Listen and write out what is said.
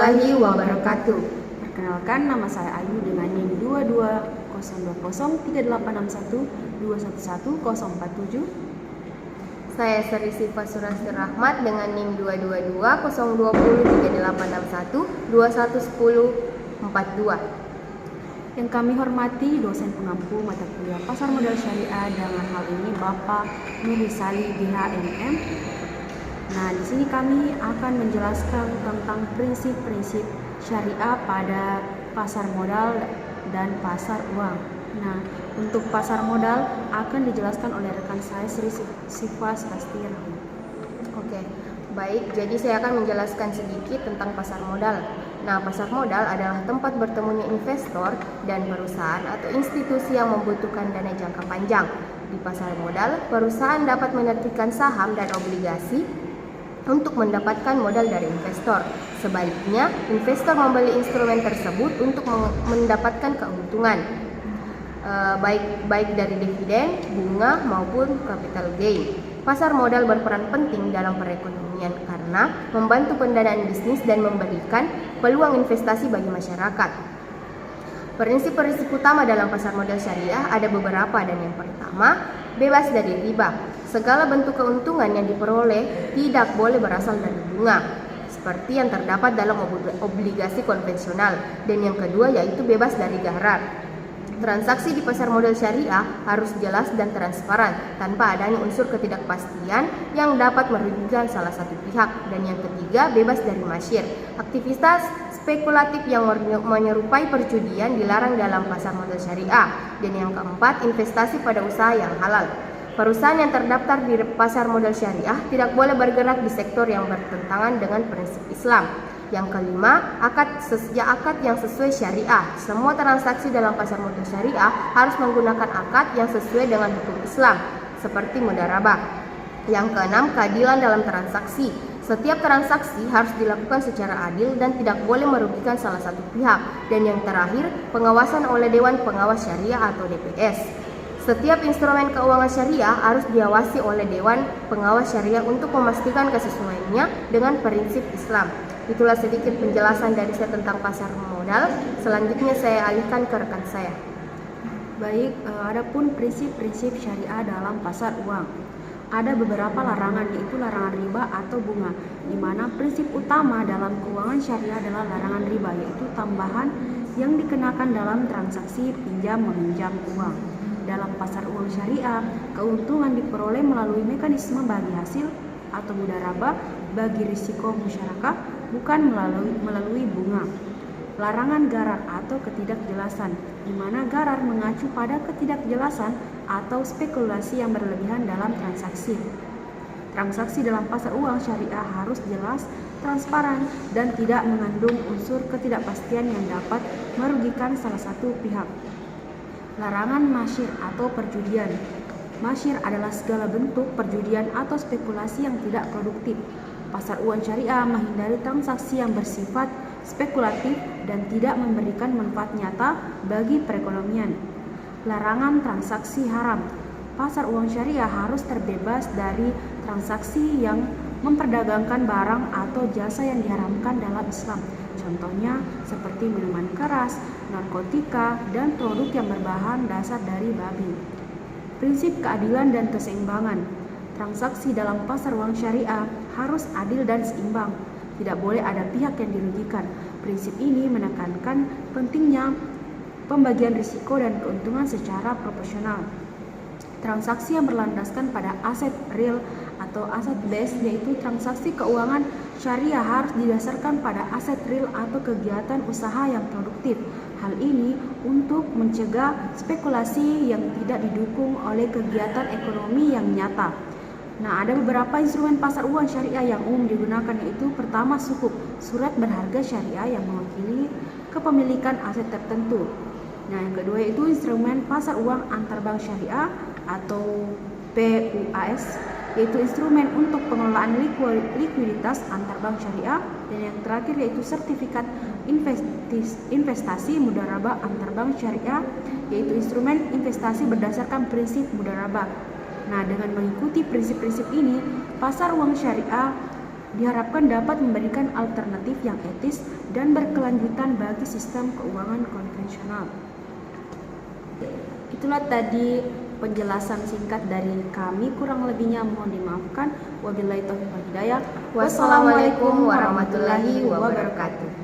warahmatullahi wabarakatuh. Perkenalkan, nama saya Ayu dengan NIM 22020212111047. Saya Sri Sifa Surastir Rahmat dengan NIM 222-020-3861-211042. Yang kami hormati dosen pengampu mata kuliah Pasar Modal Syariah, dengan hal ini Bapak Nuri Sali BHMM. Nah, di sini kami akan menjelaskan tentang prinsip-prinsip syariah pada pasar modal dan pasar uang. Nah, untuk pasar modal akan dijelaskan oleh rekan saya Sri Sifa Surastir. Oke, baik. Jadi saya akan menjelaskan sedikit tentang pasar modal. Nah, pasar modal adalah tempat bertemunya investor dan perusahaan atau institusi yang membutuhkan dana jangka panjang. Di pasar modal, perusahaan dapat menerbitkan saham dan obligasi untuk mendapatkan modal dari investor. Sebaliknya, investor membeli instrumen tersebut untuk mendapatkan keuntungan, baik dari dividen, bunga, maupun capital gain. Pasar modal berperan penting dalam perekonomian karena membantu pendanaan bisnis dan memberikan peluang investasi bagi masyarakat. Prinsip-prinsip utama dalam pasar modal syariah ada beberapa, dan yang pertama, bebas dari riba. Segala bentuk keuntungan yang diperoleh tidak boleh berasal dari bunga, seperti yang terdapat dalam obligasi konvensional. Dan yang kedua yaitu bebas dari gharar. Transaksi di pasar modal syariah harus jelas dan transparan, tanpa adanya unsur ketidakpastian yang dapat merugikan salah satu pihak. Dan yang ketiga, bebas dari masyir. Aktivitas spekulatif yang menyerupai perjudian dilarang dalam pasar modal syariah. Dan yang keempat, investasi pada usaha yang halal. Perusahaan yang terdaftar di pasar modal syariah tidak boleh bergerak di sektor yang bertentangan dengan prinsip Islam. Yang kelima, akad yang sesuai syariah. Semua transaksi dalam pasar modal syariah harus menggunakan akad yang sesuai dengan hukum Islam, seperti mudharabah. Yang keenam, keadilan dalam transaksi. Setiap transaksi harus dilakukan secara adil dan tidak boleh merugikan salah satu pihak. Dan yang terakhir, pengawasan oleh Dewan Pengawas Syariah atau DPS. Setiap instrumen keuangan syariah harus diawasi oleh Dewan Pengawas Syariah untuk memastikan kesesuaiannya dengan prinsip Islam. Itulah sedikit penjelasan dari saya tentang pasar modal. Selanjutnya saya alihkan ke rekan saya. Baik, adapun prinsip-prinsip syariah dalam pasar uang. Ada beberapa larangan, yaitu larangan riba atau bunga, di mana prinsip utama dalam keuangan syariah adalah larangan riba, yaitu tambahan yang dikenakan dalam transaksi pinjam-meminjam uang. Dalam pasar uang syariah, keuntungan diperoleh melalui mekanisme bagi hasil atau mudharabah bagi risiko masyarakat, bukan melalui bunga. Larangan gharar atau ketidakjelasan, di mana gharar mengacu pada ketidakjelasan atau spekulasi yang berlebihan dalam transaksi. Transaksi dalam pasar uang syariah harus jelas, transparan, dan tidak mengandung unsur ketidakpastian yang dapat merugikan salah satu pihak. Larangan masyir atau perjudian. Masyir adalah segala bentuk perjudian atau spekulasi yang tidak produktif. Pasar uang syariah menghindari transaksi yang bersifat spekulatif dan tidak memberikan manfaat nyata bagi perekonomian. Larangan transaksi haram. Pasar uang syariah harus terbebas dari transaksi yang memperdagangkan barang atau jasa yang diharamkan dalam Islam. Contohnya seperti minuman keras, narkotika, dan produk yang berbahan dasar dari babi. Prinsip keadilan dan keseimbangan. Transaksi dalam pasar uang syariah harus adil dan seimbang. Tidak boleh ada pihak yang dirugikan. Prinsip ini menekankan pentingnya pembagian risiko dan keuntungan secara proporsional. Transaksi yang berlandaskan pada aset real atau aset base, yaitu transaksi keuangan syariah harus didasarkan pada aset real atau kegiatan usaha yang produktif. Hal ini untuk mencegah spekulasi yang tidak didukung oleh kegiatan ekonomi yang nyata. Nah, ada beberapa instrumen pasar uang syariah yang umum digunakan, yaitu pertama, sukuk, surat berharga syariah yang mewakili kepemilikan aset tertentu. Nah, yang kedua yaitu instrumen pasar uang antar bank syariah atau PUAS, yaitu instrumen untuk pengelolaan likuiditas antar bank syariah. Dan yang terakhir yaitu sertifikat investasi mudharabah antar bank syariah, yaitu instrumen investasi berdasarkan prinsip mudharabah. Nah, dengan mengikuti prinsip-prinsip ini, pasar uang syariah diharapkan dapat memberikan alternatif yang etis dan berkelanjutan bagi sistem keuangan konvensional. Itulah tadi penjelasan singkat dari kami, kurang lebihnya mohon dimaafkan. Wabillahi taufiq wal hidayah. Wassalamualaikum warahmatullahi wabarakatuh.